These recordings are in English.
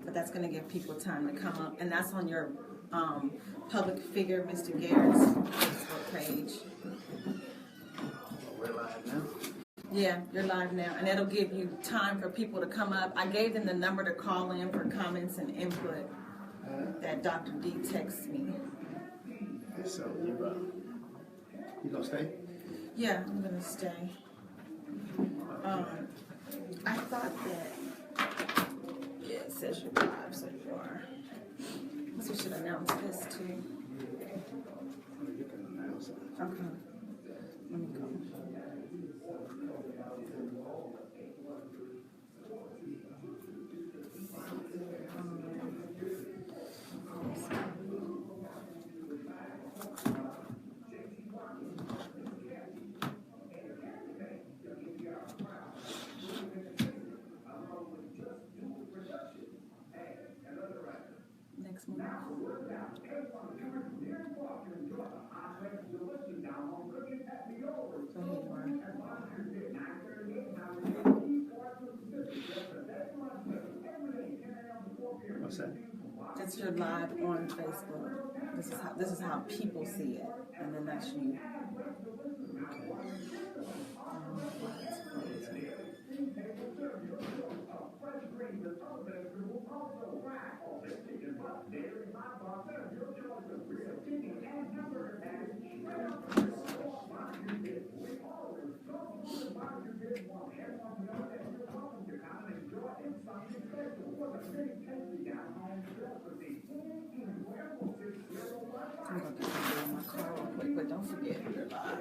but that's going to give people time to come up, and that's on your public figure, Mr. Garrett's Facebook page. We're live now? Yeah, you're live now, and it'll give you time for people to come up. I gave them the number to call in for comments and input that Dr. D texts me. So you gonna stay? Yeah, I'm gonna stay. I thought that, yeah, it says you're live, so you are. I guess we should announce this too. You can announce it. Okay. Let me go. Next month. So here you are. What's that? That's your live on Facebook. This is how people see it, and then that's you. I'm going to get something in my car real quick, but don't forget you're live.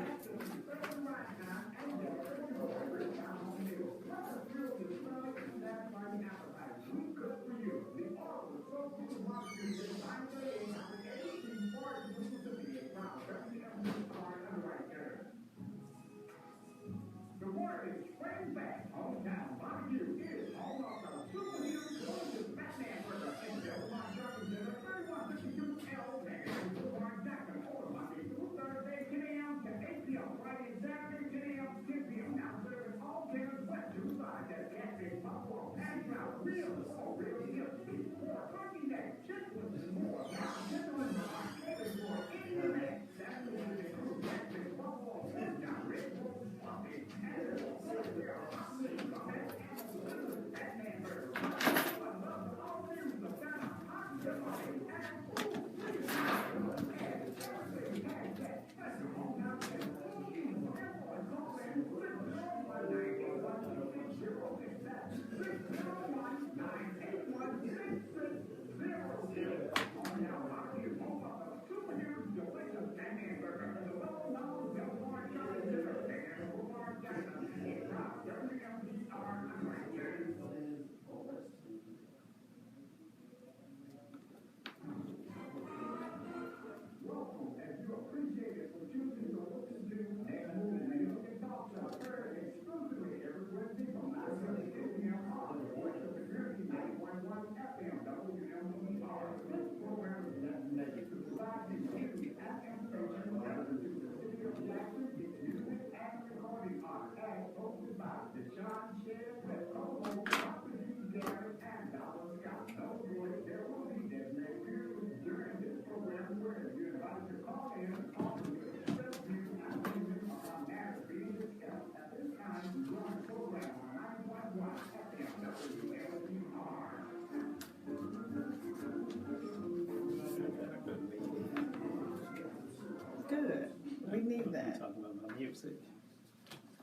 Good. We need that. Talking about my music.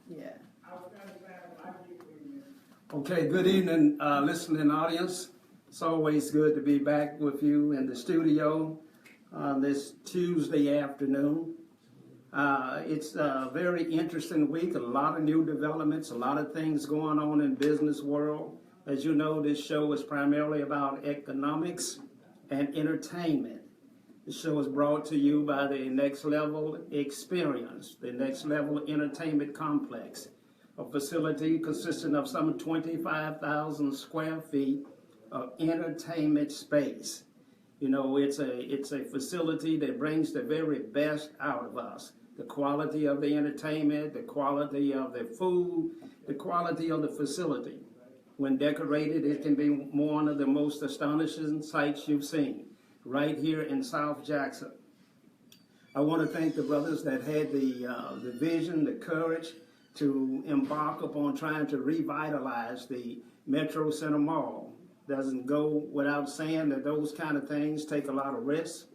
Yeah. Okay, good evening, listening audience. It's always good to be back with you in the studio this Tuesday afternoon. It's a very interesting week, a lot of new developments, a lot of things going on in business world. As you know, this show is primarily about economics and entertainment. The show is brought to you by the Next Level Experience, the Next Level Entertainment Complex, a facility consisting of some 25,000 square feet of entertainment space. You know, it's a facility that brings the very best out of us. The quality of the entertainment, the quality of the food, the quality of the facility. When decorated, it can be one of the most astonishing sights you've seen right here in South Jackson. I want to thank the brothers that had the vision, the courage to embark upon trying to revitalize the Metro Center Mall. Doesn't go without saying that those kind of things take a lot of risks.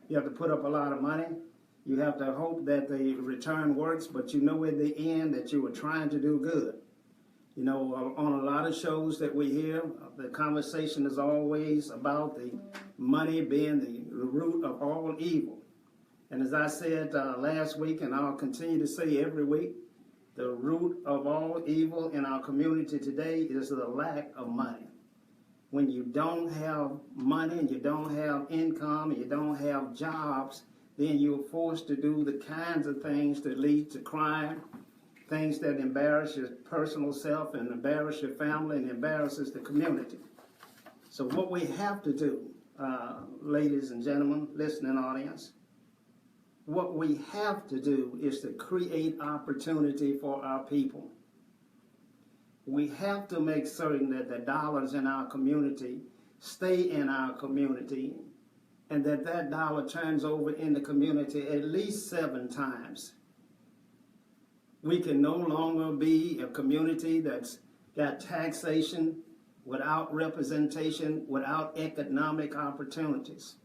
You have to put up a lot of money. You have to hope that the return works, but you know at the end that you were trying to do good. You know, on a lot of shows that we hear, the conversation is always about the money being the root of all evil. And as I said last week, and I'll continue to say every week, the root of all evil in our community today is the lack of money. When you don't have money and you don't have income and you don't have jobs, then you're forced to do the kinds of things that lead to crime, things that embarrass your personal self and embarrass your family and embarrasses the community. So what we have to do, ladies and gentlemen, listening audience, what we have to do is to create opportunity for our people. We have to make certain that the dollars in our community stay in our community and that that dollar turns over in the community at least 7 times. We can no longer be a community that's got taxation without representation, without economic opportunities.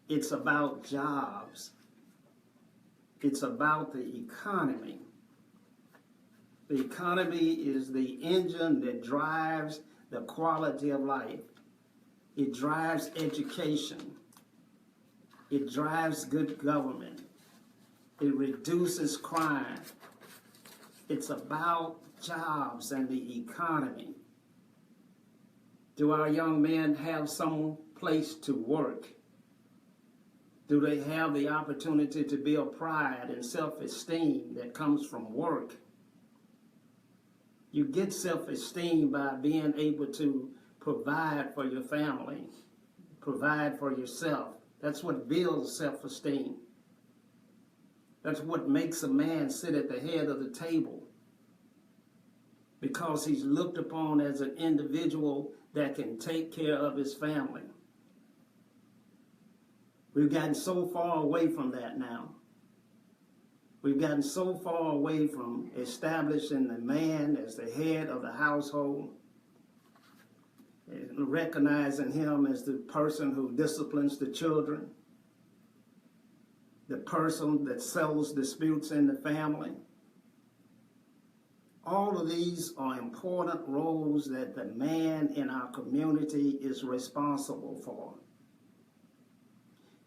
It's about jobs. It's about the economy. The economy is the engine that drives the quality of life. It drives education. It drives good government. It reduces crime. It's about jobs and the economy. Do our young men have some place to work? Do they have the opportunity to build pride and self-esteem that comes from work? You get self-esteem by being able to provide for your family, provide for yourself. That's what builds self-esteem. That's what makes a man sit at the head of the table, because he's looked upon as an individual that can take care of his family. We've gotten so far away from that now. We've gotten so far away from establishing the man as the head of the household, and recognizing him as the person who disciplines the children, the person that settles disputes in the family. All of these are important roles that the man in our community is responsible for.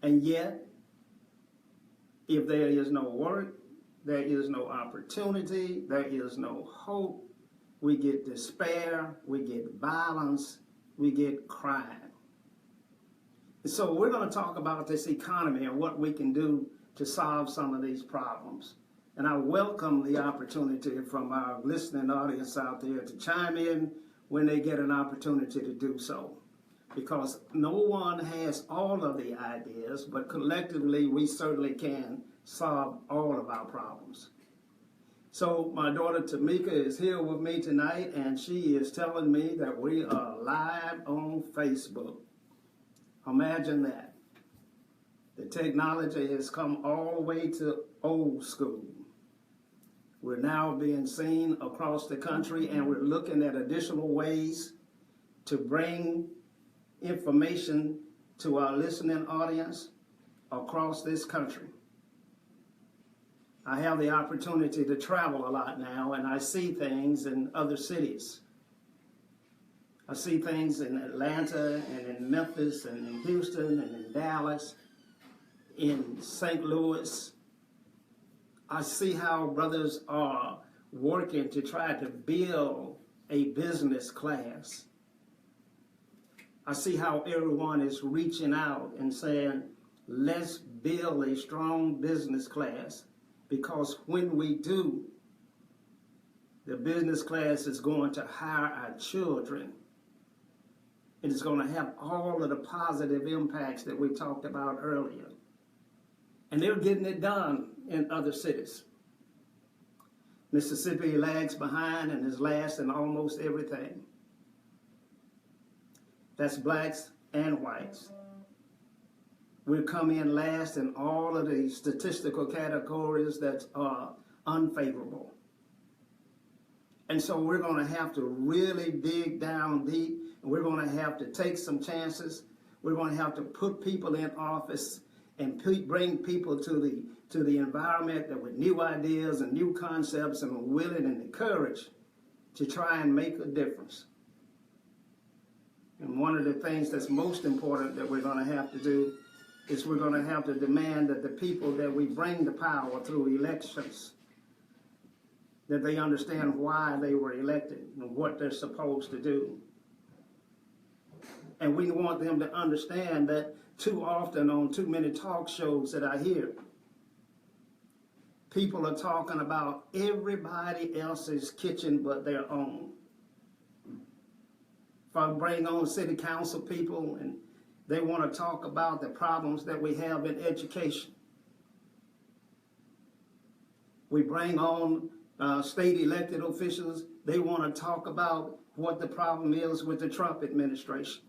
And yet, if there is no work, there is no opportunity, there is no hope, we get despair, we get violence, we get crime. So we're going to talk about this economy and what we can do to solve some of these problems. And I welcome the opportunity from our listening audience out there to chime in when they get an opportunity to do so. Because no one has all of the ideas, but collectively we certainly can solve all of our problems. So my daughter Tamika is here with me tonight, and she is telling me that we are live on Facebook. Imagine that. The technology has come all the way to old school. We're now being seen across the country, and we're looking at additional ways to bring information to our listening audience across this country. I have the opportunity to travel a lot now, and I see things in other cities. I see things in Atlanta and in Memphis and in Houston and in Dallas, in St. Louis. I see how brothers are working to try to build a business class. I see how everyone is reaching out and saying, let's build a strong business class, because when we do, the business class is going to hire our children. It is going to have all of the positive impacts that we talked about earlier. And they're getting it done in other cities. Mississippi lags behind and is last in almost everything. That's blacks and whites. We come in last in all of the statistical categories that are unfavorable. And so we're going to have to really dig down deep, and we're going to have to take some chances. We're going to have to put people in office and bring people to the environment that with new ideas and new concepts and are willing and the courage to try and make a difference. And one of the things that's most important that we're going to have to do is we're going to have to demand that the people that we bring to power through elections, that they understand why they were elected and what they're supposed to do. And we want them to understand that too often on too many talk shows that I hear, people are talking about everybody else's kitchen but their own. If I bring on city council people and they want to talk about the problems that we have in education. We bring on state elected officials. They want to talk about what the problem is with the Trump administration.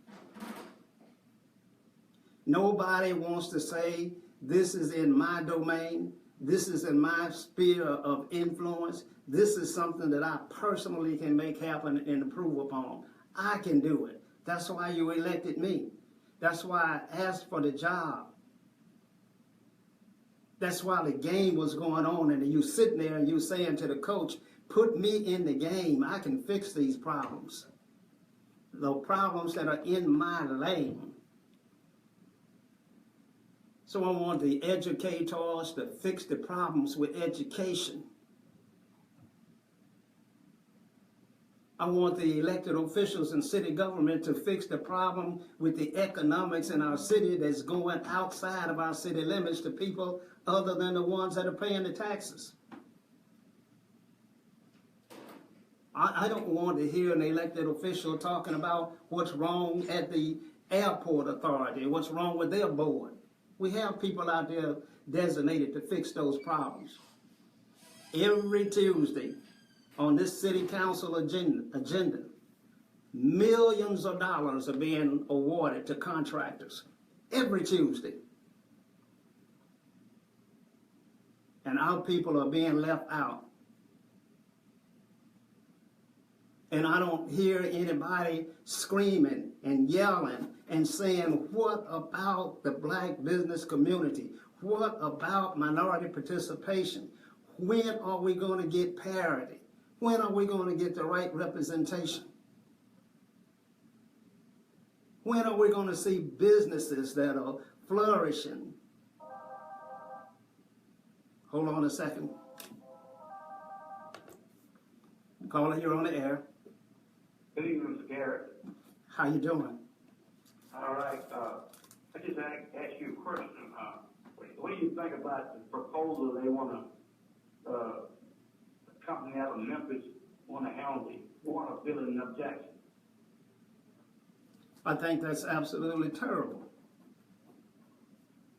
Nobody wants to say, this is in my domain. This is in my sphere of influence. This is something that I personally can make happen and improve upon. I can do it. That's why you elected me. That's why I asked for the job. That's why the game was going on, and you sitting there and you saying to the coach, put me in the game. I can fix these problems. The problems that are in my lane. So I want the educators to fix the problems with education. I want the elected officials in city government to fix the problem with the economics in our city that's going outside of our city limits to people other than the ones that are paying the taxes. I don't want to hear an elected official talking about what's wrong at the airport authority, what's wrong with their board. We have people out there designated to fix those problems. Every Tuesday on this city council agenda, millions of dollars are being awarded to contractors every Tuesday. And our people are being left out. And I don't hear anybody screaming and yelling and saying, what about the black business community? What about minority participation? When are we going to get parity? When are we going to get the right representation? When are we going to see businesses that are flourishing? Hold on a second. Caller, you're on the air. Good evening, Mr. Garrett. How you doing? All right. I just ask you a question. What do you think about the proposal they want to, the company out of Memphis want to handle the water billing of Jackson? I think that's absolutely terrible.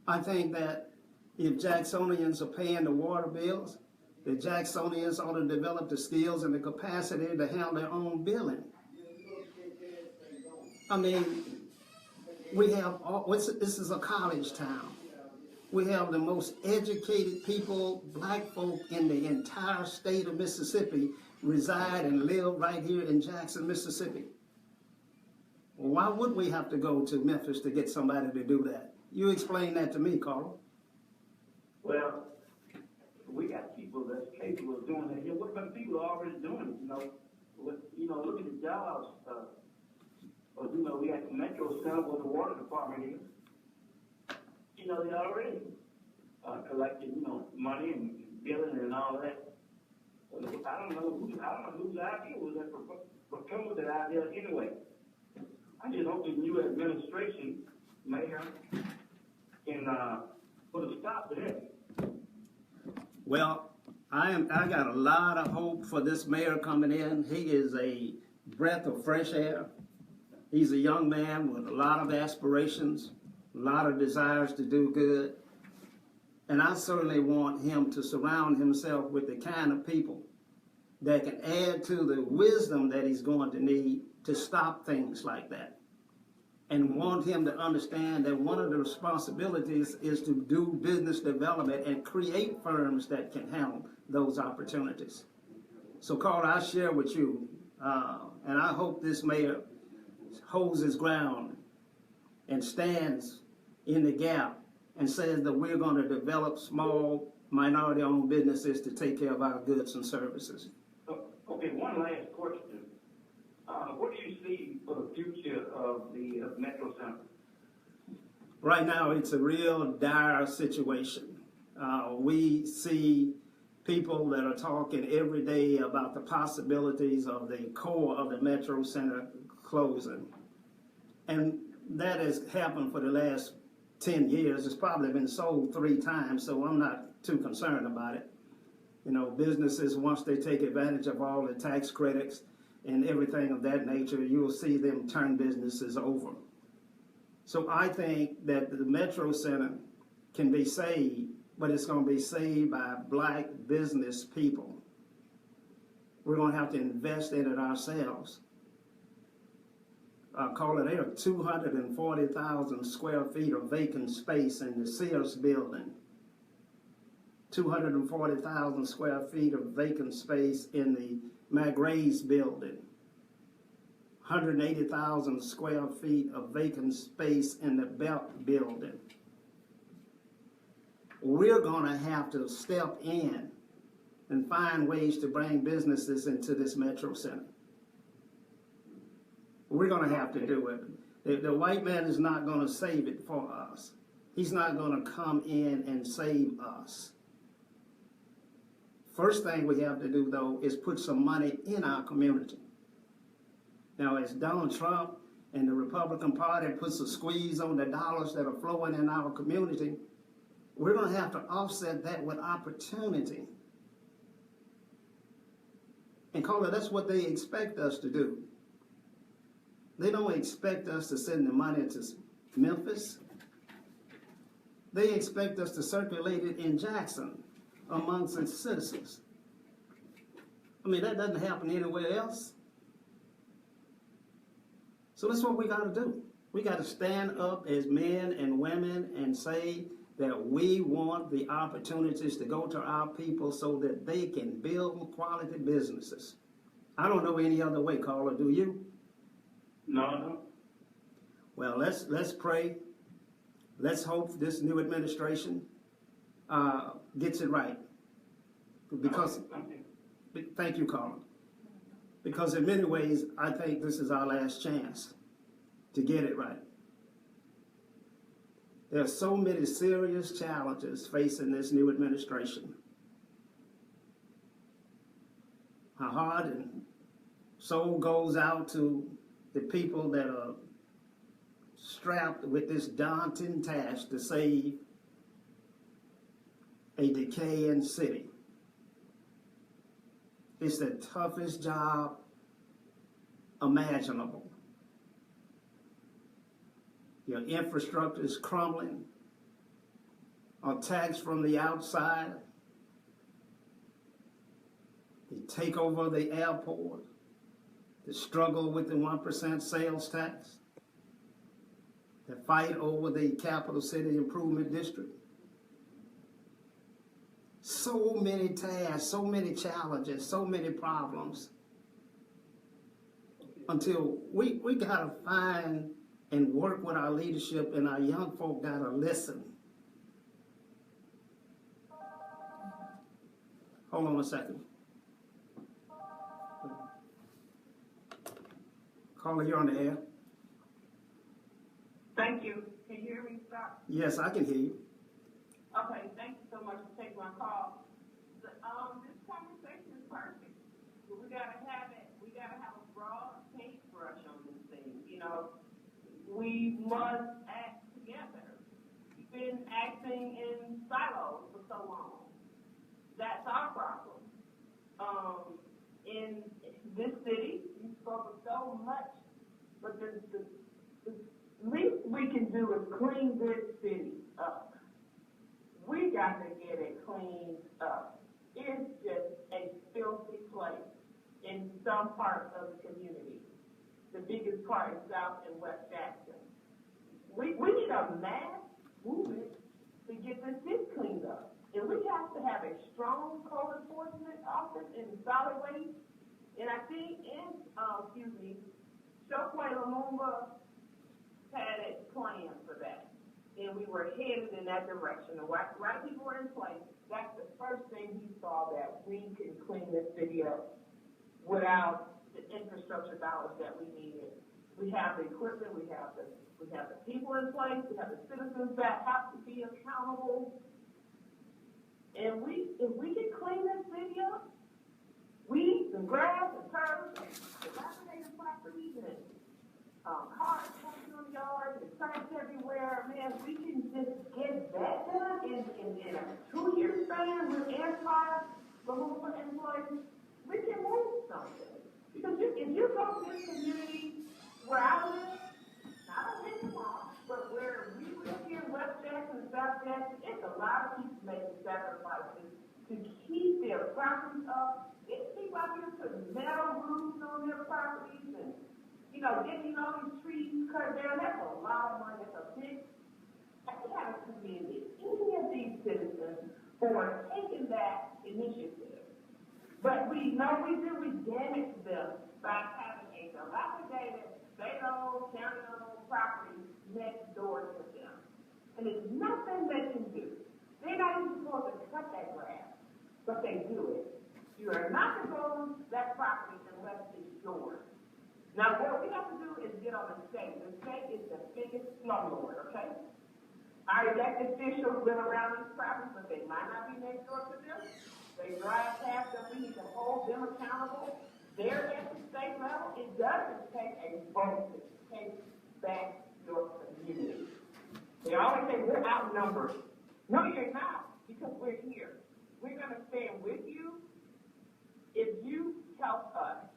I think that if Jacksonians are paying the water bills, the Jacksonians ought to develop the skills and the capacity to handle their own billing. I mean, we have, this is a college town. We have the most educated people, black folk in the entire state of Mississippi reside and live right here in Jackson, Mississippi. Well, why would we have to go to Memphis to get somebody to do that? You explain that to me, Carl. Well, we got people that's capable of doing that. What about people are already doing it? Look at the jobs. We got the Metro Center where the water department is. They already collecting, money and billing and all that. I don't know whose idea was that for come with that idea anyway. I just hope the new administration, mayor, can put a stop to that. Well, I got a lot of hope for this mayor coming in. He is a breath of fresh air. He's a young man with a lot of aspirations, a lot of desires to do good. And I certainly want him to surround himself with the kind of people that can add to the wisdom that he's going to need to stop things like that. And want him to understand that one of the responsibilities is to do business development and create firms that can handle those opportunities. So, Carl, I share with you, and I hope this mayor holds his ground and stands in the gap and says that we're going to develop small minority-owned businesses to take care of our goods and services. Okay, one last question. What do you see for the future of the Metro Center? Right now, it's a real dire situation. We see people that are talking every day about the possibilities of the core of the Metro Center closing. And that has happened for the last 10 years. It's probably been sold 3 times, so I'm not too concerned about it. You know, businesses, once they take advantage of all the tax credits and everything of that nature, you'll see them turn businesses over. So I think that the Metro Center can be saved, but it's going to be saved by black business people. We're going to have to invest in it ourselves. There are 240,000 square feet of vacant space in the Sears building. 240,000 square feet of vacant space in the McRae's building. 180,000 square feet of vacant space in the Belt building. We're going to have to step in and find ways to bring businesses into this Metro Center. We're going to have to do it. The white man is not going to save it for us. He's not going to come in and save us. First thing we have to do, though, is put some money in our community. Now, as Donald Trump and the Republican Party puts a squeeze on the dollars that are flowing in our community, we're going to have to offset that with opportunity. And Carla, that's what they expect us to do. They don't expect us to send the money to Memphis. They expect us to circulate it in Jackson amongst its citizens. I mean, that doesn't happen anywhere else. So that's what we got to do. We got to stand up as men and women and say that we want the opportunities to go to our people so that they can build quality businesses. I don't know any other way, Carla, do you? No. Well, let's pray. Let's hope this new administration gets it right. Because, thank you, Carla. Because in many ways, I think this is our last chance to get it right. There are so many serious challenges facing this new administration. My heart and soul goes out to the people that are strapped with this daunting task to save a decaying city. It's the toughest job imaginable. Your infrastructure is crumbling, attacks from the outside. They take over the airport, the struggle with the 1% sales tax, the fight over the capital city improvement district. So many tasks, so many challenges, so many problems. Until we gotta find and work with our leadership, and our young folk gotta listen. Hold on a second. Carla, you're on the air. Thank you. Can you hear me, Scott? Yes, I can hear you. Okay, thank you so much for taking my call. This conversation is perfect. But we gotta have a broad paintbrush on this thing. You know, we must act together. We've been acting in silos for so long. That's our problem. In this city, you spoke of so much, but the least we can do is clean this city up. We got to get it cleaned up. It's just a filthy place. in some parts of the community. The biggest part is South and West Jackson. We need a mass movement to get this city cleaned up. And we have to have a strong code enforcement office in solid waste. And I think Chokwe Lumumba had a plan for that. And we were headed in that direction. The right people were in place. That's the first thing he saw, that we can clean this city up without the infrastructure dollars that we needed. We have the equipment, we have the people in place, we have the citizens that have to be accountable. And if we can clean this city up, weeds and grass and turf and dilapidated properties and cars parking on the yard and trash everywhere, man, we can just get that done in a 2-year span with anti-Lumumba in place. We can move something. Because if you go to this community where I live, not on this law, but where we live here in West Jackson and South Jackson, it's a lot of people making sacrifices to keep their properties up. It's people out here putting metal roofs on their properties and, getting all these trees cut down. That's a lot of money. That's a big. I gotta commend any of these citizens for taking that initiative. But we damage them by having a dilapidated, state-owned, county-owned property next door to them. And there's nothing they can do. They're not even supposed to cut that grass, but they do it. You are not to go that property unless it's yours. Now, what we have to do is get on the state. The state is the biggest slumlord, okay? Our elected officials live around these properties, but they might not be next door to them. They drive past them. We need to hold them accountable. They're at the state level. It doesn't take a vote to take back your community. They always say we're outnumbered. No, you're not, because we're here. We're going to stand with you if you help us.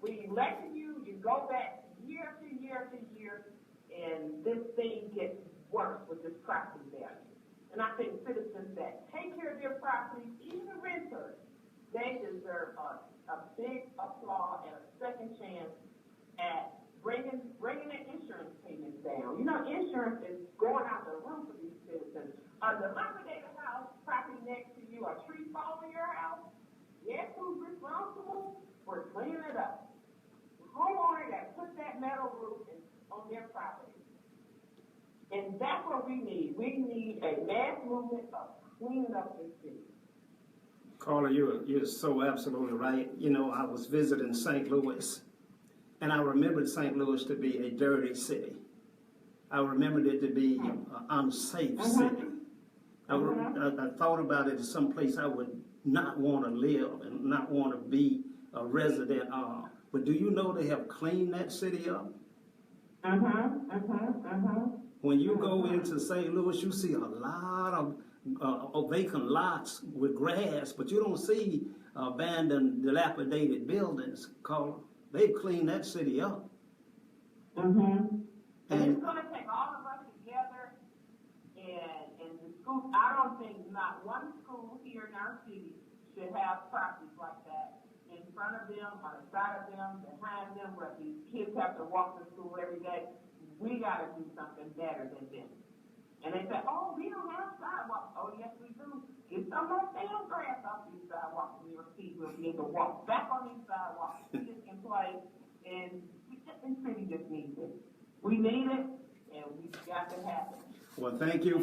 We elected you. You go back year after year after year, and this thing gets worse with this property value. And I think citizens that take care of their properties, even the renters, they deserve a big applause and a second chance at bringing the insurance payments down. Insurance is going out the roof for these citizens. A dilapidated house, property next to you, a tree fall in your house, guess who's responsible for cleaning it up? The homeowner that put that metal roof on their property. And that's what we need. We need a mass movement of cleaning up this city. Carla, you're so absolutely right. I was visiting St. Louis, and I remembered St. Louis to be a dirty city. I remembered it to be an unsafe city. I thought about it as someplace I would not want to live and not want to be a resident of. But do you know they have cleaned that city up? When you go into St. Louis, you see a lot of vacant lots with grass, but you don't see abandoned, dilapidated buildings. They've cleaned that city up. And it's going to take all of us together, and the school. I don't think not one school here in our city should have properties like that in front of them, on the side of them, behind them, where these kids have to walk to school every day. We got to do something better than them. And they say, oh, we don't have sidewalks. Oh, yes, we do. Get some of that damn grass off these sidewalks and your feet will be able to walk back on these sidewalks, feet in place, and the city just needs it. We need it, and we've got to have it. Well, thank you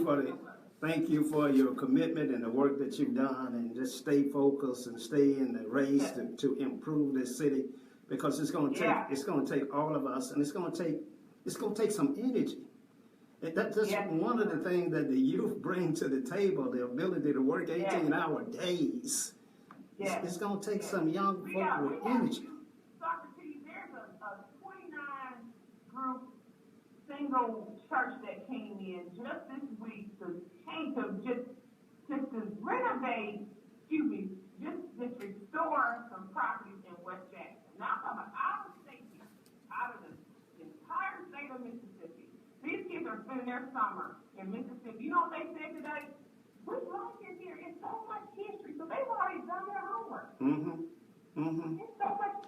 for your commitment and the work that you've done, and just stay focused and stay in the race to improve this city, because it's going to take all of us, and it's going to take some energy. That's one of the things that the youth bring to the table, the ability to work 18-hour days. It's going to take some young folk with energy. Socrates, there's a 29-group single church that came in just this week to renovate, just restore some properties in West Jackson. Now I'm talking about out of the entire state of Mississippi. These kids are spending their summer in Mississippi. You know what they said today? We like it here. It's so much history. So they've already done their homework. It's so much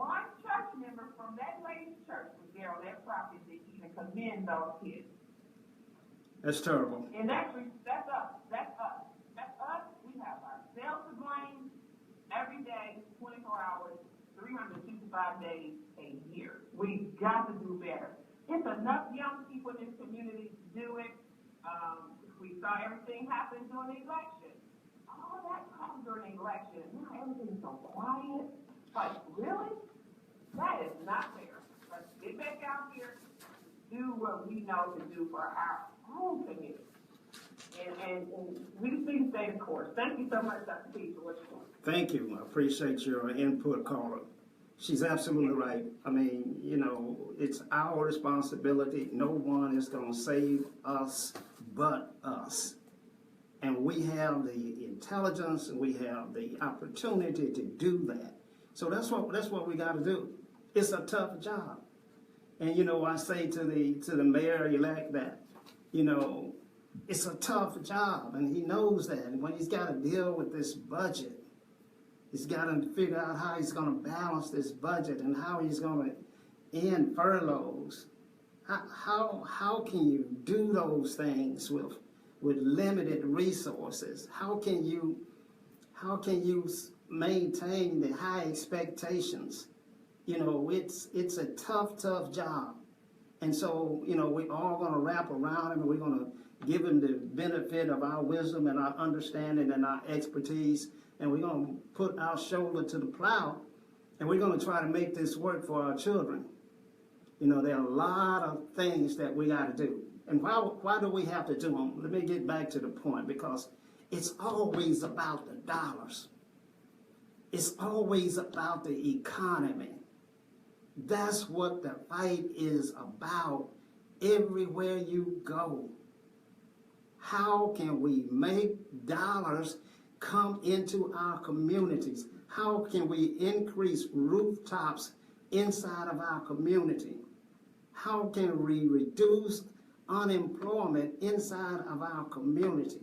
one church member from that lady's church was there on that property to even commend those kids. That's terrible. And that's us. That's us. That's us. We have ourselves to blame every day, 24 hours, 365 days a year. We've got to do better. It's enough young people in this community to do it. We saw everything happen during the election. All that comes during the election. Now everything's so quiet. Like, really? That is not fair. Let's get back out here, do what we know to do for our own community. And we just need to stay the course. Thank you so much, Dr. P, for what you're doing. Thank you. I appreciate your input, caller. She's absolutely right. I mean, you know, it's our responsibility. No one is going to save us but us. And we have the intelligence and we have the opportunity to do that. So that's what we got to do. It's a tough job. And, you know, I say to the mayor-elect that, you know, it's a tough job, and he knows that. And when he's got to deal with this budget, he's got to figure out how he's going to balance this budget and how he's going to end furloughs. How can you do those things with limited resources? How can you maintain the high expectations? You know, it's a tough job. And so, you know, we're all going to wrap around him, and we're going to give him the benefit of our wisdom and our understanding and our expertise, and we're going to put our shoulder to the plow, and we're going to try to make this work for our children. You know, there are a lot of things that we got to do. And why do we have to do them? Let me get back to the point, because it's always about the dollars. It's always about the economy. That's what the fight is about everywhere you go. How can we make dollars come into our communities? How can we increase rooftops inside of our community? How can we reduce unemployment inside of our community?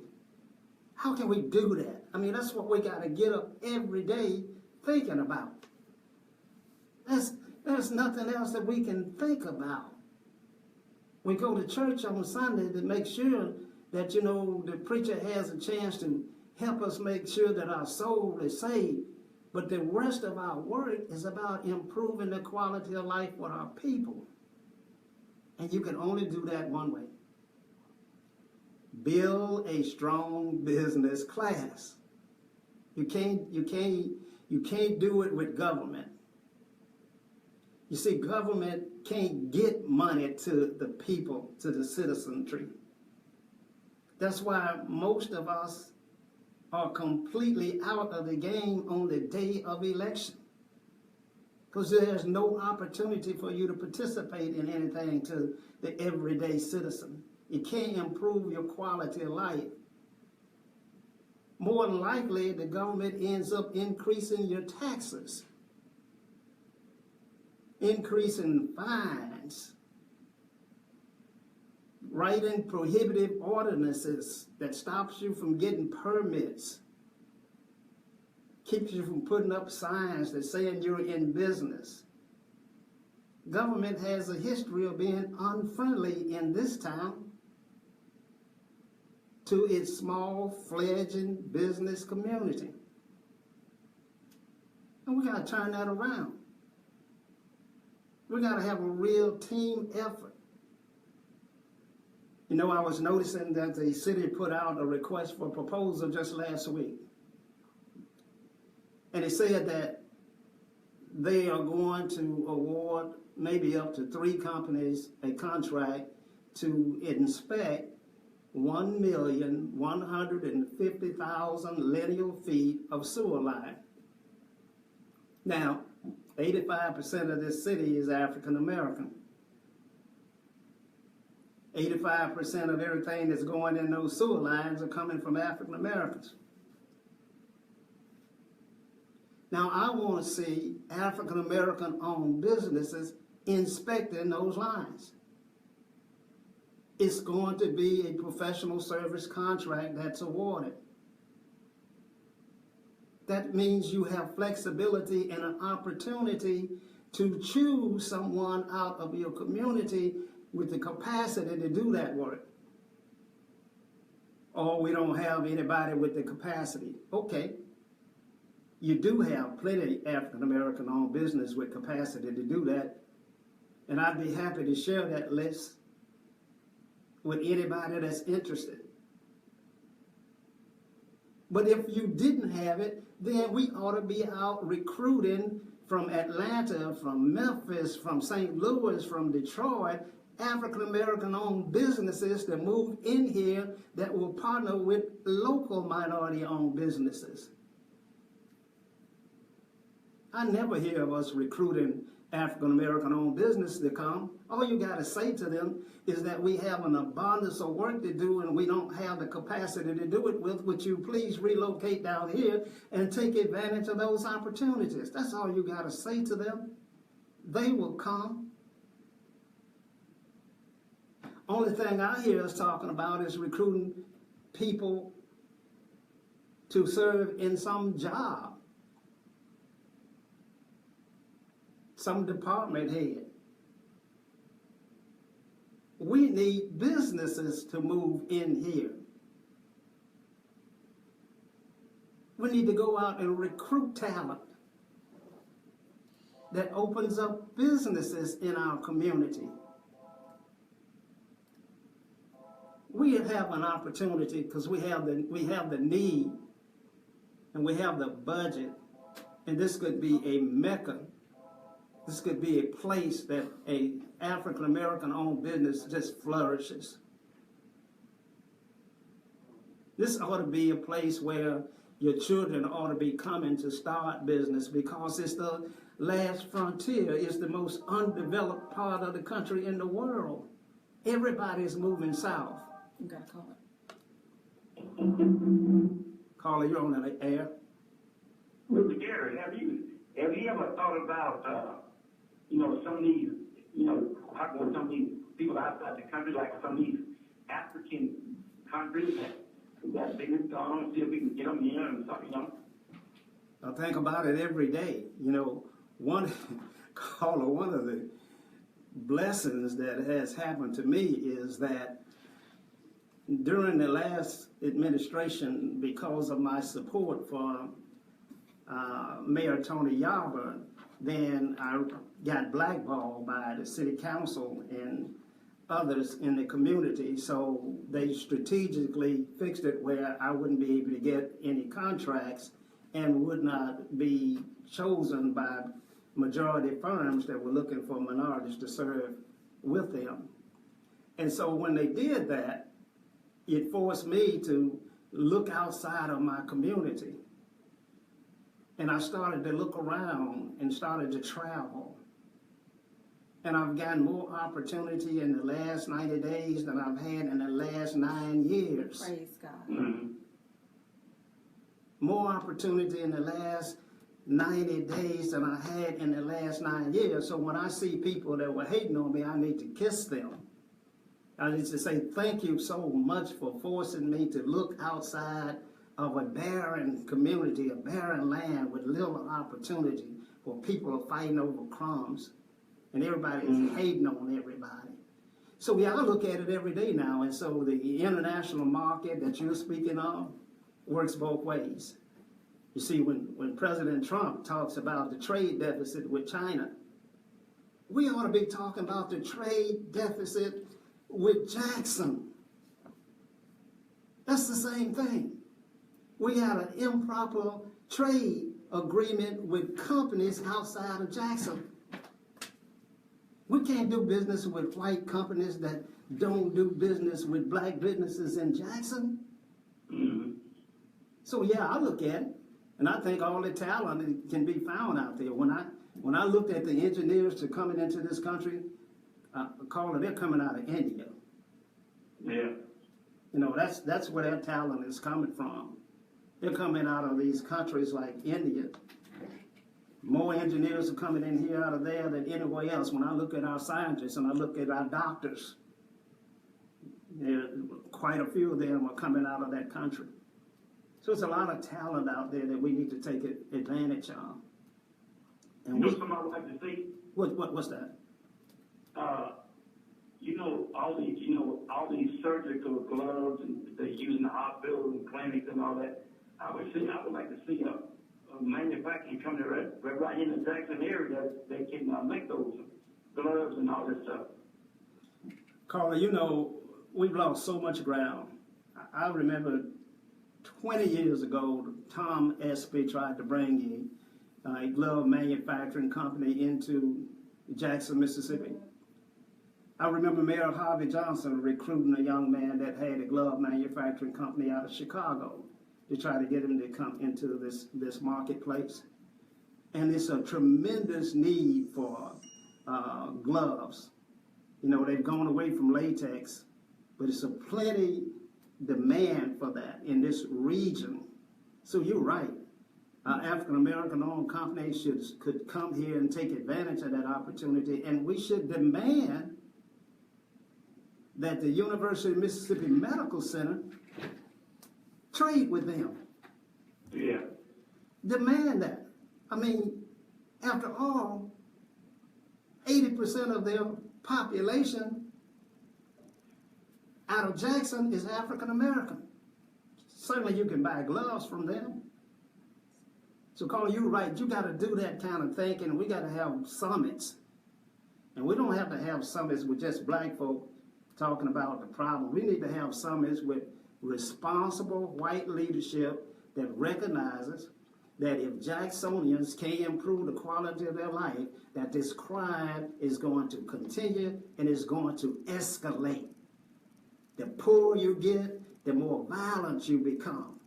How can we do that? I mean, that's what we got to get up every day thinking about. There's nothing else that we can think about. We go to church on Sunday to make sure that, you know, the preacher has a chance to help us make sure that our soul is saved. But the rest of our work is about improving the quality of life for our people. And you can only do that one way. Build a strong business class. You can't do it with government. You see, government can't get money to the people, to the citizenry. That's why most of us are completely out of the game on the day of election, because there's no opportunity for you to participate in anything to the everyday citizen. It can't improve your quality of life. More than likely, the government ends up increasing your taxes, increasing fines, writing prohibitive ordinances that stops you from getting permits, keeps you from putting up signs that saying you're in business. Government has a history of being unfriendly in this town to its small fledgling business community. And we got to turn that around. We got to have a real team effort. You know, I was noticing that the city put out a request for proposal just last week. And it said that they are going to award maybe up to 3 companies a contract to inspect 1,150,000 linear feet of sewer line. Now, 85% of this city is African American. 85% of everything that's going in those sewer lines are coming from African Americans. Now, I want to see African American owned businesses inspecting those lines. It's going to be a professional service contract that's awarded. That means you have flexibility and an opportunity to choose someone out of your community with the capacity to do that work. Or we don't have anybody with the capacity. Okay. You do have plenty of African-American owned business with capacity to do that. And I'd be happy to share that list with anybody that's interested. But if you didn't have it, then we ought to be out recruiting from Atlanta, from Memphis, from St. Louis, from Detroit, African-American owned businesses that move in here that will partner with local minority owned businesses. I never hear of us recruiting African-American owned business to come. All you got to say to them is that we have an abundance of work to do and we don't have the capacity to do it with. Would you please relocate down here and take advantage of those opportunities? That's all you got to say to them. They will come. Only thing I hear us talking about is recruiting people to serve in some job, some department head. We need businesses to move in here. We need to go out and recruit talent that opens up businesses in our community. We have an opportunity because we have the need and we have the budget, and this could be a mecca. This could be a place that a African-American owned business just flourishes. This ought to be a place where your children ought to be coming to start business because it's the last frontier. It's the most undeveloped part of the country in the world. Everybody's moving south. You got to call it. Caller, you're on the air. Mr. Gary, have you ever thought about, some of these, talking with some of these people outside the country, like some of these African countries that business going on, see if we can get them here and stuff, I think about it every day. One of the blessings that has happened to me is that during the last administration, because of my support for Mayor Tony Yarber, then I got blackballed by the city council and others in the community. So they strategically fixed it where I wouldn't be able to get any contracts and would not be chosen by majority firms that were looking for minorities to serve with them. And so when they did that, it forced me to look outside of my community. And I started to look around and started to travel. And I've gotten more opportunity in the last 90 days than I've had in the last 9 years. Praise God. Mm-hmm. More opportunity in the last 90 days than I had in the last 9 years. So when I see people that were hating on me, I need to kiss them. I need to say thank you so much for forcing me to look outside of a barren community, a barren land with little opportunity where people are fighting over crumbs and everybody is hating on everybody. So yeah, I look at it every day now, and so the international market that you're speaking of works both ways. You see, when President Trump talks about the trade deficit with China, we ought to be talking about the trade deficit with Jackson. That's the same thing. We had an improper trade agreement with companies outside of Jackson. We can't do business with white companies that don't do business with black businesses in Jackson. Mm-hmm. So yeah, I look at it, and I think all the talent can be found out there. When I looked at the engineers that are coming into this country, they're coming out of India. Yeah. That's where their talent is coming from. They're coming out of these countries like India. More engineers are coming in here out of there than anywhere else. When I look at our scientists and I look at our doctors, quite a few of them are coming out of that country. So it's a lot of talent out there that we need to take advantage of. And Something I would like to say, What's that? All these surgical gloves and they use in the hospitals and clinics and all that. I would like to see a manufacturing company right in the Jackson area that can make those gloves and all that stuff. Carla, we've lost so much ground. I remember 20 years ago, Tom Espy tried to bring a glove manufacturing company into Jackson, Mississippi. I remember Mayor Harvey Johnson recruiting a young man that had a glove manufacturing company out of Chicago to try to get him to come into this marketplace. And it's a tremendous need for gloves. They've gone away from latex, but it's a plenty demand for that in this region. So you're right. African-American owned companies could come here and take advantage of that opportunity, and we should demand that the University of Mississippi Medical Center trade with them. Yeah. Demand that. I mean, after all, 80% of their population out of Jackson is African American. Certainly you can buy gloves from them. So Carl, you're right. You got to do that kind of thinking. We got to have summits. And we don't have to have summits with just black folk talking about the problem. We need to have summits with responsible white leadership that recognizes that if Jacksonians can't improve the quality of their life, that this crime is going to continue and is going to escalate. The poorer you get, the more violent you become.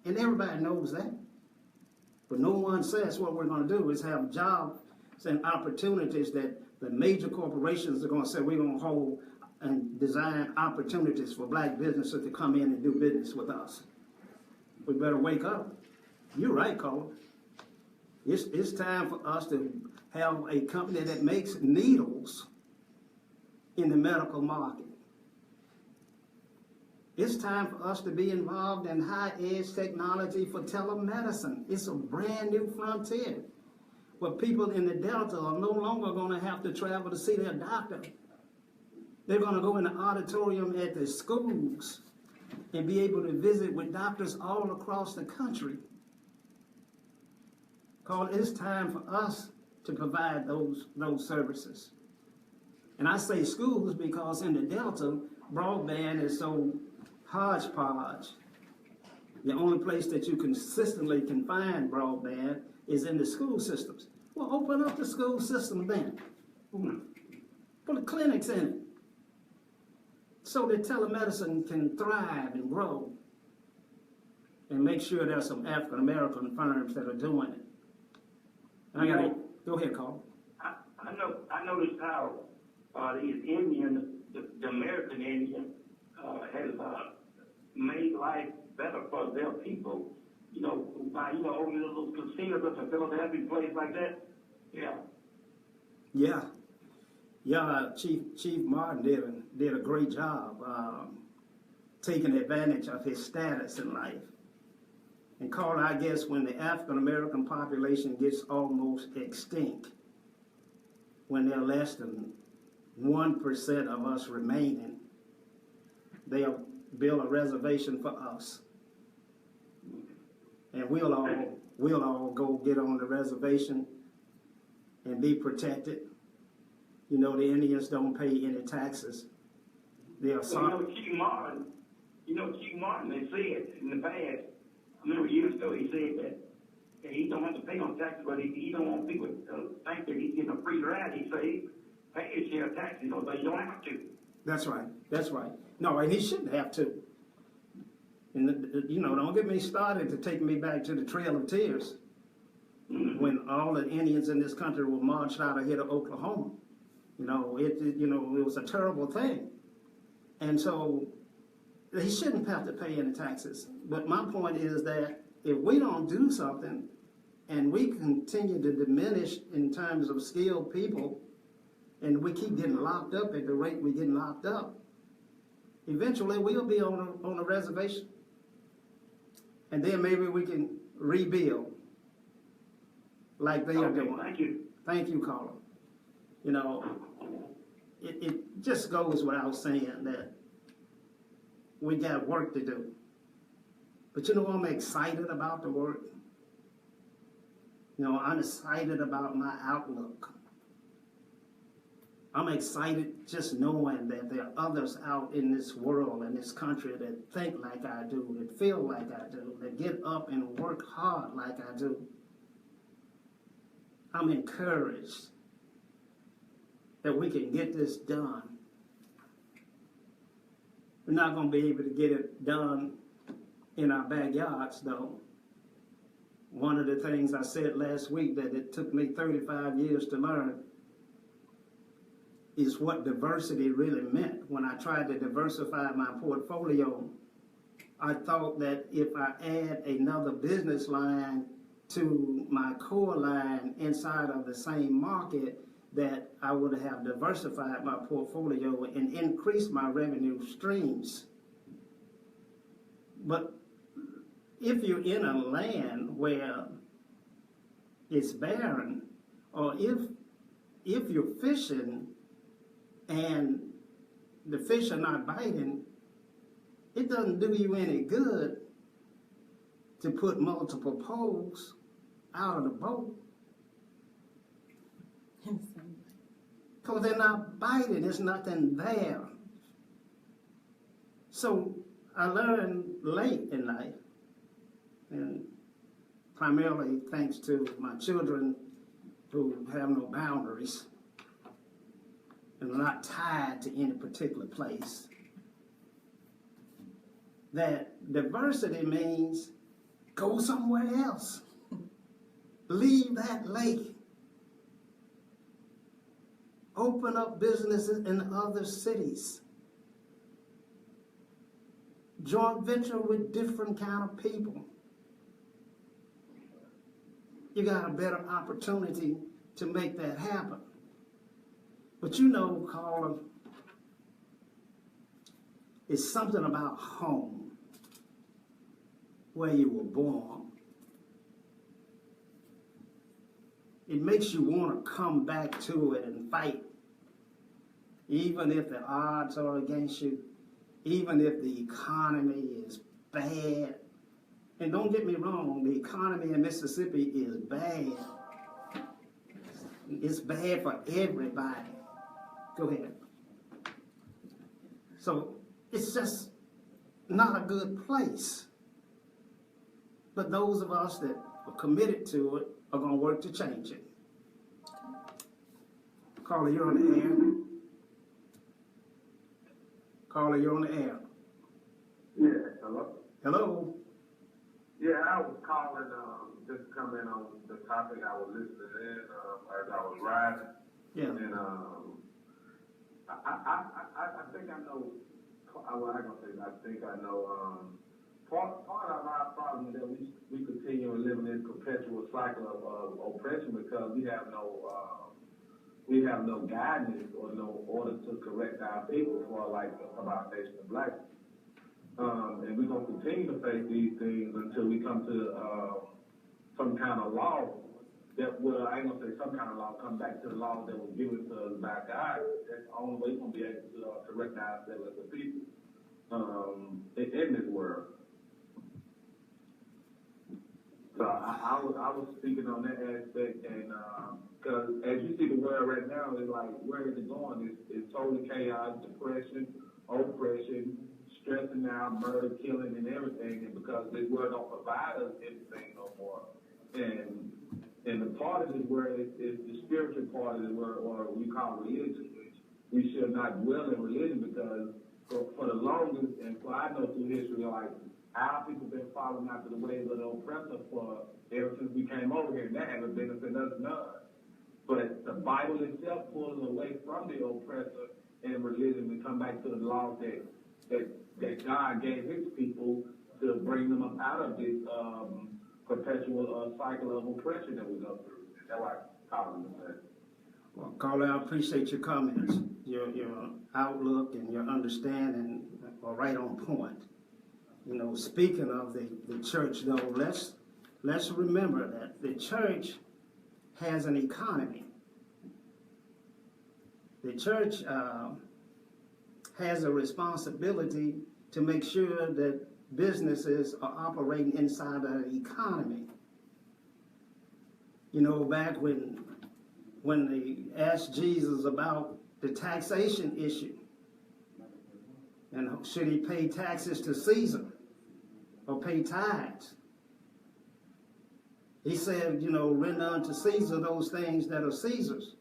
And everybody knows that. But no one says what we're going to do is have jobs and opportunities that the major corporations are going to say we're going to hold and design opportunities for black businesses to come in and do business with us. We better wake up. You're right, Cole. It's time for us to have a company that makes needles in the medical market. It's time for us to be involved in high-edge technology for telemedicine. It's a brand new frontier where people in the Delta are no longer going to have to travel to see their doctor. They're going to go in the auditorium at the schools and be able to visit with doctors all across the country. Carl, it's time for us to provide those services. And I say schools because in the Delta, broadband is so hodgepodge. The only place that you consistently can find broadband is in the school systems. Well, open up the school system then. Put the clinics in it so that telemedicine can thrive and grow. And make sure there's some African American firms that are doing it. Go ahead, Carl. I noticed how these Indians, the American Indian, has made life better for their people. By over those casinos up in Philadelphia, place like that. Yeah. Chief Martin did a great job taking advantage of his status in life. And Carl, I guess when the African American population gets almost extinct, when there are less than 1% of us remaining, they'll build a reservation for us. And we'll all go get on the reservation and be protected. The Indians don't pay any taxes. They are Chief Martin, they said in the past, I remember years ago, he said that he don't have to pay on taxes, but he don't want people to think that he's getting a free ride. He said he pay his share of taxes, but you don't have to. That's right. No, and he shouldn't have to. And, don't get me started to take me back to the Trail of Tears when all the Indians in this country were marched out of here to Oklahoma. It was a terrible thing. And so he shouldn't have to pay any taxes. But my point is that if we don't do something and we continue to diminish in terms of skilled people and we keep getting locked up at the rate we're getting locked up, eventually we'll be on a reservation. And then maybe we can rebuild. like they are Okay, doing. thank you. Thank you, caller. You know, it just goes without saying that we got work to do. But you know, I'm excited about the work. You know, I'm excited about my outlook. I'm excited just knowing that there are others out in this world, in this country, that think like I do, that feel like I do, that get up and work hard like I do. I'm encouraged that we can get this done. We're not going to be able to get it done in our backyards, though. One of the things I said last week that it took me 35 years to learn is what diversity really meant. When I tried to diversify my portfolio, I thought that if I add another business line to my core line inside of the same market, that I would have diversified my portfolio and increased my revenue streams. But if you're in a land where it's barren, or if you're fishing and the fish are not biting, it doesn't do you any good to put multiple poles out of the boat, because they're not biting. There's nothing there. So I learned late in life, and primarily thanks to my children who have no boundaries and are not tied to any particular place, that diversity means go somewhere else. Leave that lake. Open up businesses in other cities. Joint venture with different kind of people. You got a better opportunity to make that happen. But you know, caller, it's something about home, where you were born. It makes you want to come back to it and fight, even if the odds are against you, even if the economy is bad. And don't get me wrong, the economy in Mississippi is bad. It's bad for everybody. Go ahead. So it's just not a good place. But those of us that are committed to it are going to work to change it. Caller, you're on the air. Caller, you're on the air. Yeah, hello? Hello? Yeah, I was calling just to come in on the topic. I was listening in as I was riding. Yeah. And I think I know, well, I think I know, part of our problem is that we continue living in a perpetual cycle of oppression because we have no guidance or no order to correct our people for about nation of black. And we're going to continue to face these things until we come to some kind of law that will, I ain't going to say some kind of law, come back to the law that was given to us by God. That's the only way we're going to be able to recognize ourselves as a people in this world. So I was speaking on that aspect, and because as you see the world right now, it's like, where is it going? It's totally chaos, depression, oppression, stressing out, murder, killing, and everything. And because this world don't provide us anything no more, and the part of this world is the spiritual part of the world, or we call religion, which we should not dwell in religion because for the longest, and for I know through history, like, our people been following after the ways of the oppressor for ever since we came over here, and that hasn't benefited us none. But the Bible itself pulls away from the oppressor and religion and come back to the laws that God gave his people to bring them up out of this perpetual cycle of oppression that we go through. That's why I call them that. Well, caller, I appreciate your comments. Your outlook and your understanding are right on point. You know, speaking of the church, though, let's remember that the church has an economy. The church has a responsibility to make sure that businesses are operating inside of the economy. You know, back when they asked Jesus about the taxation issue, and should he pay taxes to Caesar or pay tithes? He said, you know, render unto Caesar those things that are Caesar's,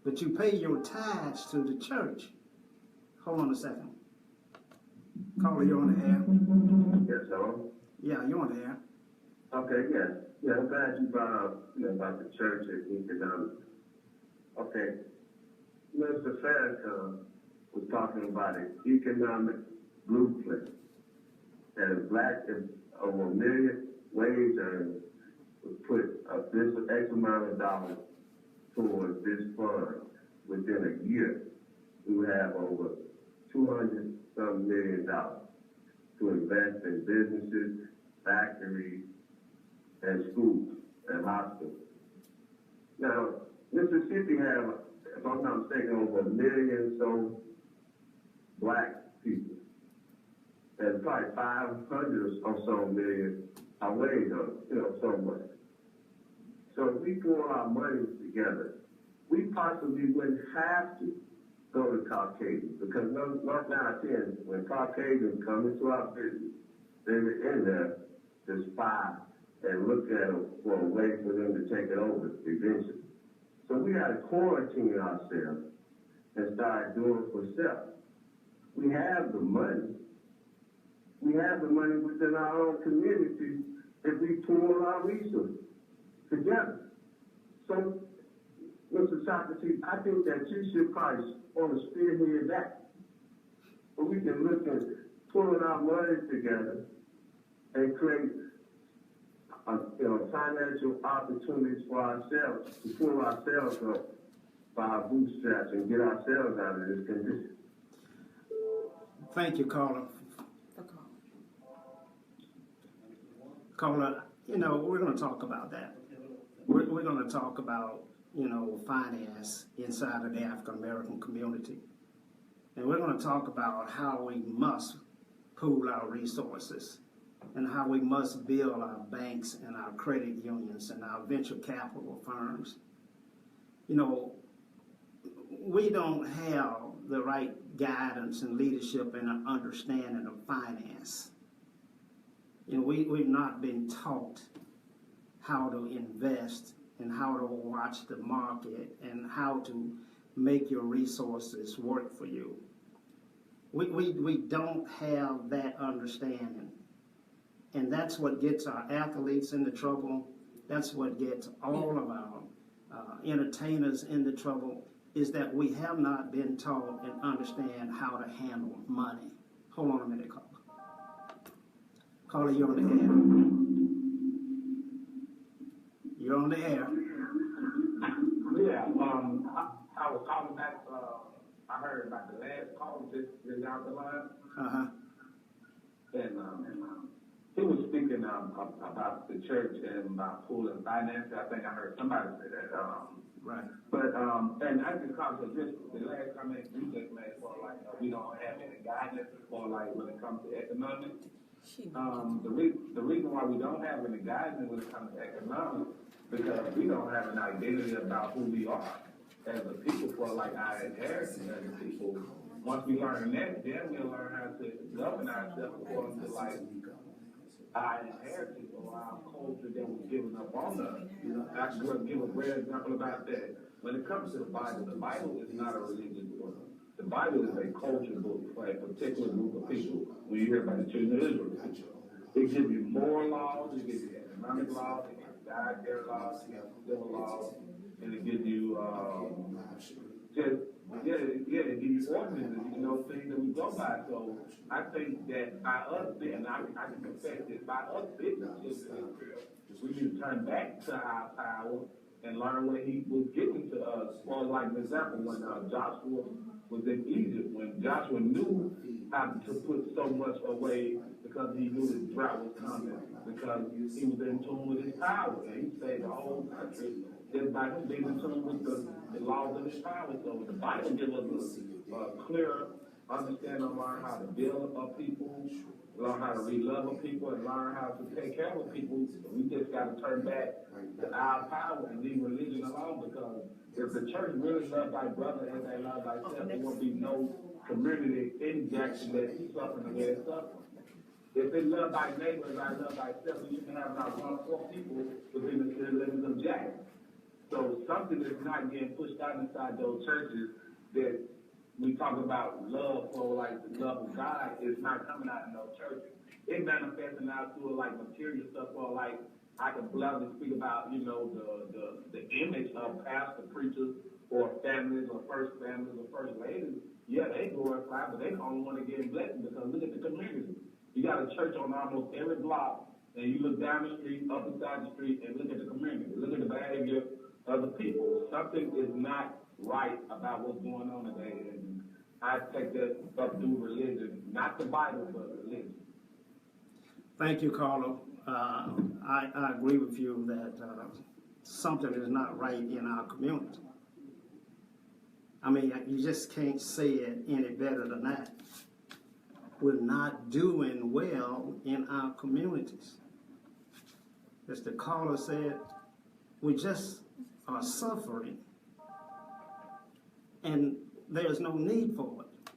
but you pay your tithes to the church. Hold on a second. Caller, you're on the air. Yes, hello? Yeah, you're on the air. Okay, yes. Yeah, I'm glad you brought up, about the church and economics. Okay. Mr. Farrakhan was talking about an economic blueprint that if over 1 million wage earners would put this X amount of dollars towards this fund within a year, we would have over $200-some million to invest in businesses, factories, and schools and hospitals. Now, Mississippi have, if I'm not mistaken, over 1 million so black people. And probably 500 or so million are wage earners, so much. So if we pull our money together, we possibly wouldn't have to go to Caucasians, because not 9 out of 10, when Caucasians come into our business, they're in there to spy and look at them for a way for them to take it over eventually. So we got to quarantine ourselves and start doing it for self. We have the money. We have the money within our own community if we pool our resources together. So, Mr. Socrates, I think that you should probably want to spearhead that. But we can look at pulling our money together and create financial opportunities for ourselves to pull ourselves up by our bootstraps and get ourselves out of this condition. Thank you, caller. Caller, we're going to talk about that. We're going to talk about, finance inside of the African American community. And we're going to talk about how we must pool our resources and how we must build our banks and our credit unions and our venture capital firms. We don't have the right guidance and leadership and an understanding of finance. We've not been taught how to invest and how to watch the market and how to make your resources work for you. We don't have that understanding. And that's what gets our athletes into trouble. That's what gets all of our entertainers into trouble, is that we have not been taught and understand how to handle money. Hold on a minute, caller. Caller, you're on the air. You're on the air. Yeah, I was calling back, I heard about the last call just out the line. Uh-huh. And he was speaking about the church and about pooling finances. I think I heard somebody say that. Right. But, and I just called for just the last comment you just made for, we don't have any guidance for, when it comes to economics. The reason why we don't have any guidance when it comes to economics, because we don't have an identity about who we are as a people for our inheritance as a people. Once we learn that, then we'll learn how to govern ourselves according to our inheritance or our culture that was given up on us. I can give a great example about that. When it comes to the Bible is not a religious book. The Bible is a culture book for a particular group of people. When you hear about the children of Israel, it gives you moral laws, it gives you economic laws, it gives you dietary laws, it gives you civil laws, and it gives you it gives you ordinances, things that we go by. So I think that by us being, I can confess that by us being we need to turn back to our power and learn what he was giving to us. Or like an example, when Joshua was in Egypt, when Joshua knew how to put so much away because he knew the drought was coming, because he was in tune with his power, and he saved the whole country just by him being in tune with the laws of his power. So the Bible gives us a clear understanding of learn how to build up people, learn how to re-love people, and learn how to take care of people. We just got to turn back to our power and leave religion alone, because if the church really loved thy brother as they love thyself, there won't be no community in Jackson that is suffering the way it's suffering. If they love thy neighbor as I love thyself, we shouldn't have not 1 or 4 people within the city limits of Jackson. So something is not getting pushed out inside those churches that we talk about love for, like the love of God, is not coming out in those churches. It manifesting out through like material stuff, or like I can bluntly speak about, you know, the image of pastor preachers or families or first ladies. Yeah, they glorify, but they the only one to get blessed, because look at the community. You got a church on almost every block, and you look down the street, up inside the street, and look at the community. Look at the behavior of the people. Something is not right about what's going on today, and I take that up through religion, not the Bible, but religion. Thank you, Carlo. I agree with you that something is not right in our community. I mean, you just can't say it any better than that. We're not doing well in our communities. As the caller said, we just are suffering, and there's no need for it.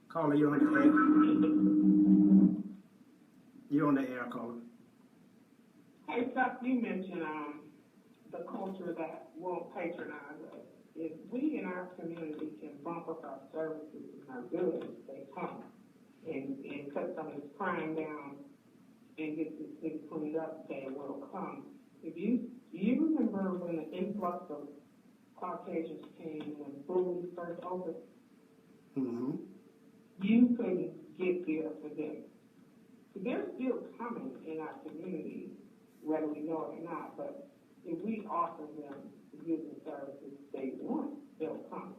Caller, you're on the air. You're on the air, caller. Hey, Chuck, you mentioned the culture that won't patronize us. If we in our community can bump up our services and our goods, they come and cut some of this crime down and get this city cleaned up, they will come. If you remember when the influx of Caucasians came when bullies first opened, you couldn't get there for them. So they're still coming in our community, whether we know it or not, but if we offer them the goods and services they want, they'll come.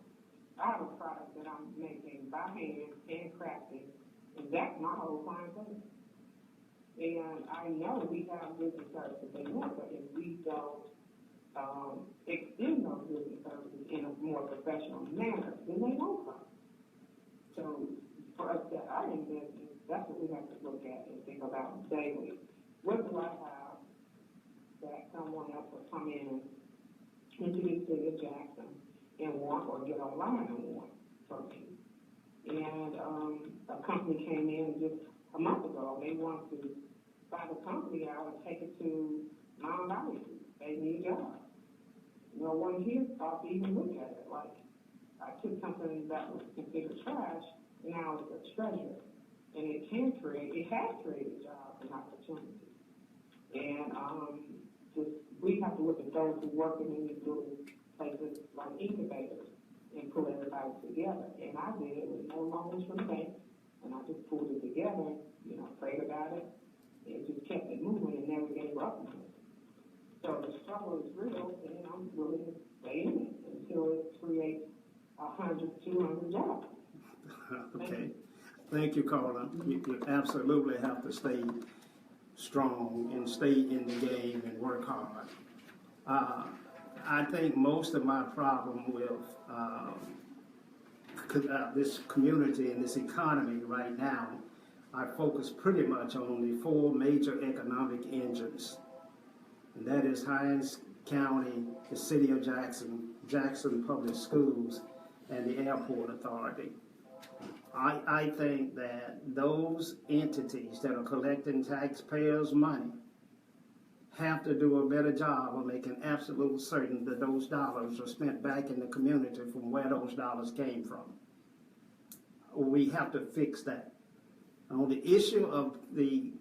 I have a product that I'm making by hand, handcrafted, and that's my whole clientele. And I know we have goods and services they want, but if we don't extend those goods and services in a more professional manner, then they won't come. So for us that are in business, that's what we have to look at and think about daily. What do I have that someone else will come in into the city of Jackson and want, or get online and want from me? And a company came in just a month ago. They want to buy the company out and take it to Mount Valley. They need jobs. No one here thought to even look at it. Like, I took something that was considered trash, now it's a treasure. And it has created jobs and opportunities. And we have to look at those who work in these little places like incubators and pull everybody together. And I did it with no loans from the bank, and I just pulled it together, prayed about it, and just kept it moving and never gave up on it. So the struggle is real, and I'm willing to stay in it until it creates 100, 200 jobs. Okay. Thank you, Carla. You absolutely have to stay strong and stay in the game and work hard. I think most of my problem with this community and this economy right now, I focus pretty much on the 4 major economic engines. And that is Hinds County, the City of Jackson, Jackson Public Schools, and the Airport Authority. I think that those entities that are collecting taxpayers' money have to do a better job of making absolute certain that those dollars are spent back in the community from where those dollars came from. We have to fix that. On the issue of the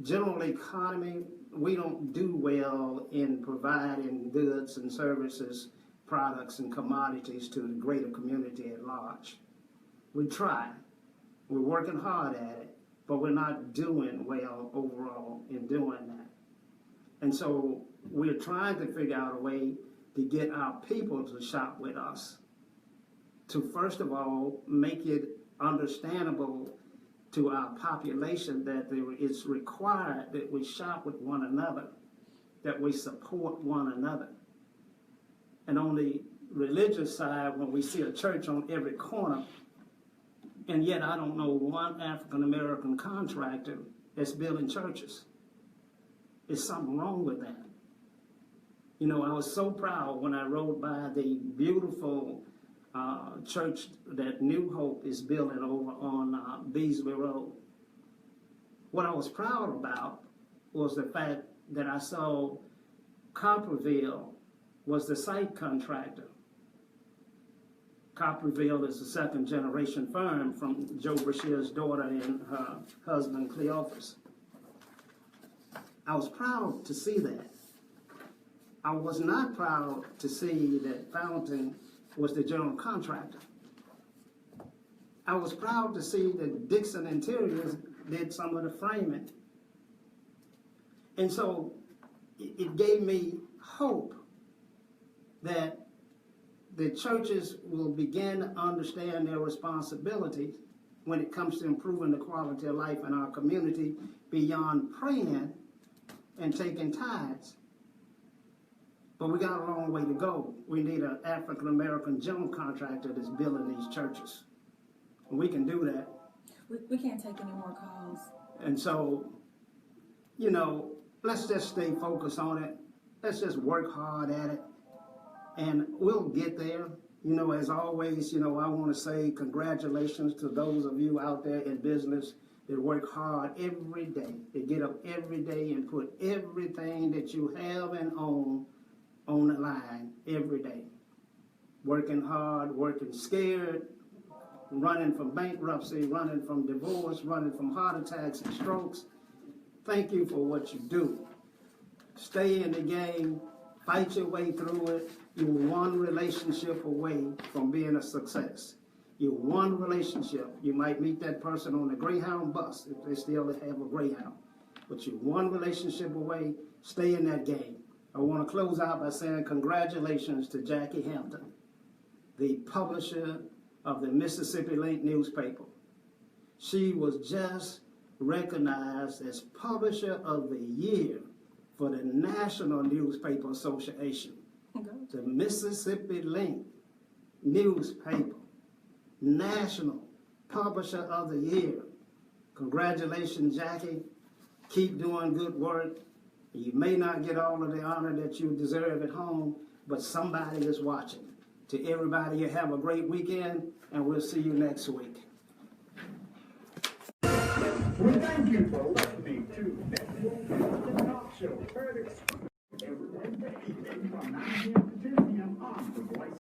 general economy, we don't do well in providing goods and services, products and commodities to the greater community at large. We try. We're working hard at it, but we're not doing well overall in doing that. And so we're trying to figure out a way to get our people to shop with us, to first of all make it understandable to our population that it's required that we shop with one another, that we support one another. And on the religious side, when we see a church on every corner, and yet I don't know one African-American contractor that's building churches. There's something wrong with that. You know, I was so proud when I rode by the beautiful church that New Hope is building over on Beasley Road. What I was proud about was the fact that I saw Copperville was the site contractor. Copperville is a second-generation firm from Joe Brashear's daughter and her husband, Cleophas. I was proud to see that. I was not proud to see that Fountain was the general contractor. I was proud to see that Dixon Interiors did some of the framing. And so it gave me hope that the churches will begin to understand their responsibilities when it comes to improving the quality of life in our community beyond praying and taking tithes. But we got a long way to go. We need an African-American general contractor that's building these churches. And we can do that. We can't take any more calls. And so, you know, let's just stay focused on it. Let's just work hard at it. And we'll get there. You know, as always, you know, I want to say congratulations to those of you out there in business that work hard every day. They get up every day and put everything that you have and own on the line every day. Working hard, working scared, running from bankruptcy, running from divorce, running from heart attacks and strokes. Thank you for what you do. Stay in the game, fight your way through it. You're one relationship away from being a success. You're one relationship. You might meet that person on the Greyhound bus if they still have a Greyhound. But you're one relationship away. Stay in that game. I want to close out by saying congratulations to Jackie Hampton, the publisher of the Mississippi Link newspaper. She was just recognized as Publisher of the Year for the National Newspaper Association. The Mississippi Link newspaper, National Publisher of the Year. Congratulations, Jackie. Keep doing good work. You may not get all of the honor that you deserve at home, but somebody is watching. To everybody, you have a great weekend, and we'll see you next week. We thank you for listening to the Talk Show. Heard it every Wednesday evening from 9 p.m. to 10 p.m. on the